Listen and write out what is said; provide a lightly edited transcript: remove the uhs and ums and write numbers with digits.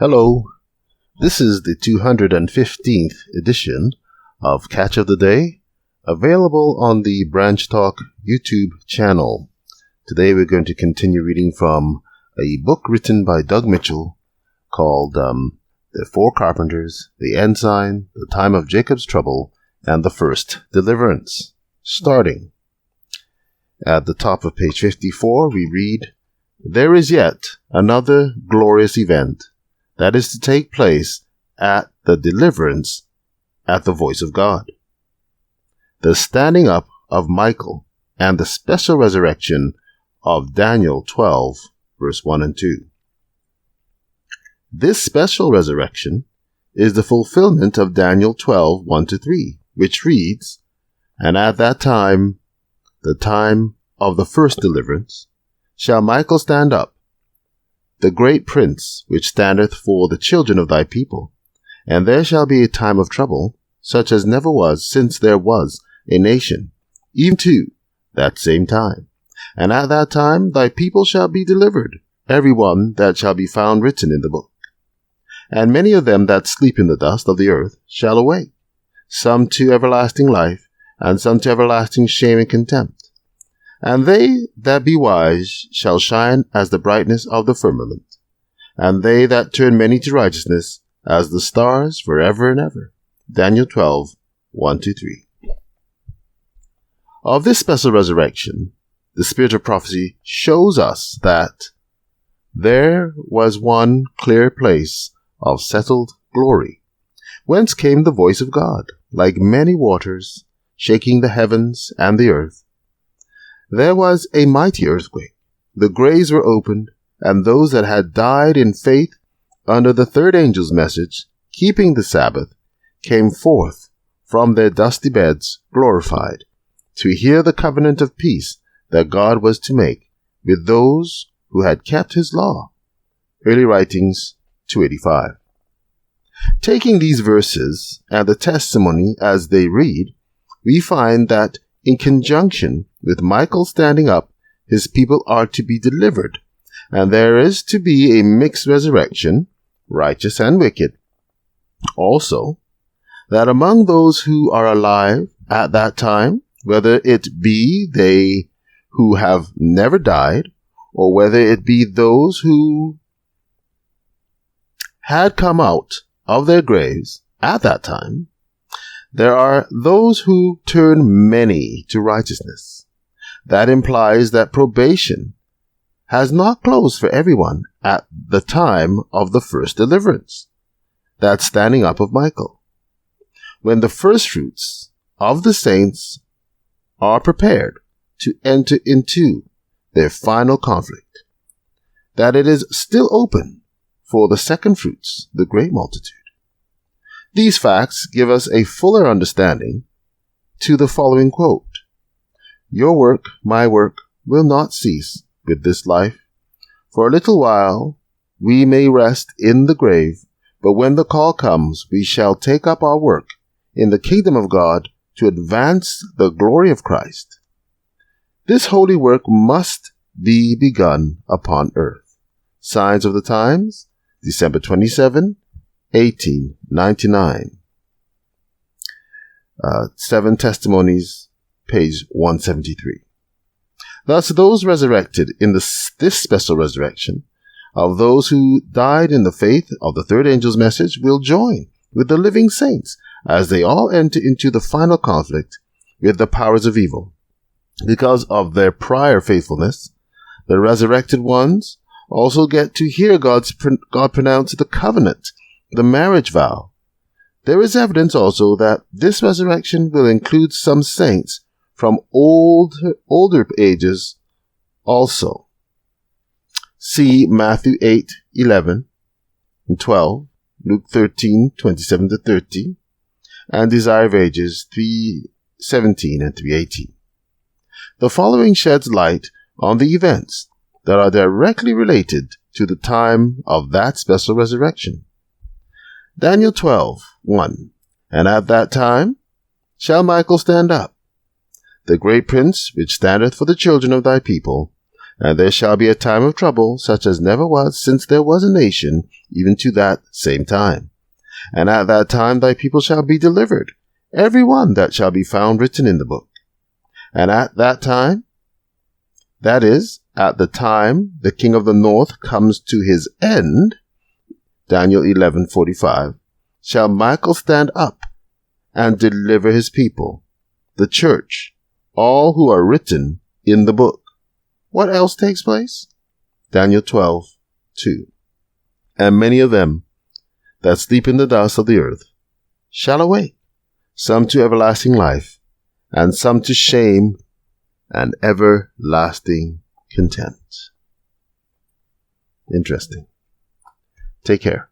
Hello, this is the 215th edition of Catch of the Day, available on the Branch Talk YouTube channel. Today we're going to continue reading from a book written by Doug Mitchell called The Four Carpenters, The Ensign, The Time of Jacob's Trouble, and The First Deliverance. Starting at the top of page 54, we read, "There is yet another glorious event that is to take place at the deliverance at the voice of God. The standing up of Michael and the special resurrection of Daniel 12, verse 1 and 2. This special resurrection is the fulfillment of Daniel 12, 1 to 3, which reads, "And at that time, the time of the first deliverance, shall Michael stand up, the great prince which standeth for the children of thy people. And there shall be a time of trouble, such as never was since there was a nation, even to that same time. And at that time thy people shall be delivered, every one that shall be found written in the book. And many of them that sleep in the dust of the earth shall awake, some to everlasting life, and some to everlasting shame and contempt. And they that be wise shall shine as the brightness of the firmament, and they that turn many to righteousness as the stars forever and ever." Daniel 12, 1 to 3. Of this special resurrection, the spirit of prophecy shows us that there was one clear place of settled glory, whence came the voice of God, like many waters, shaking the heavens and the earth. There was a mighty earthquake. The graves were opened, and those that had died in faith under the third angel's message, keeping the Sabbath, came forth from their dusty beds, glorified, to hear the covenant of peace that God was to make with those who had kept his law. Early Writings 285. Taking these verses and the testimony as they read, we find that in conjunction with Michael standing up, his people are to be delivered, and there is to be a mixed resurrection, righteous and wicked. Also, that among those who are alive at that time, whether it be they who have never died, or whether it be those who had come out of their graves at that time, there are those who turn many to righteousness. That implies that probation has not closed for everyone at the time of the first deliverance, that standing up of Michael, when the first fruits of the saints are prepared to enter into their final conflict, that it is still open for the second fruits, the great multitude. These facts give us a fuller understanding to the following quote: "Your work, my work, will not cease with this life. For a little while we may rest in the grave, but when the call comes, we shall take up our work in the kingdom of God to advance the glory of Christ. This holy work must be begun upon earth." Signs of the Times, December 27, 1899. 7 Testimonies, page 173. Thus, those resurrected in this special resurrection of those who died in the faith of the third angel's message will join with the living saints as they all enter into the final conflict with the powers of evil. Because of their prior faithfulness, the resurrected ones also get to hear God pronounce the covenant, the marriage vow. There is evidence also that this resurrection will include some saints from older ages also. See Matthew 8, 11 and 12, Luke 13, 27 to 30, and Desire of Ages 3:17 and 3:18. The following sheds light on the events that are directly related to the time of that special resurrection. Daniel 12, 1. "And at that time shall Michael stand up, the great prince which standeth for the children of thy people, And there shall be a time of trouble, such as never was since there was a nation, even to that same time. And at that time thy people shall be delivered, every one that shall be found written in the book. And at that time, that is, at the time the king of the north comes to his end, Daniel 11:45, shall Michael stand up and deliver his people, the church, all who are written in the book. What else takes place? Daniel 12:2. And many of them that sleep in the dust of the earth shall awake, some to everlasting life, and some to shame and everlasting contempt. Interesting. Take care.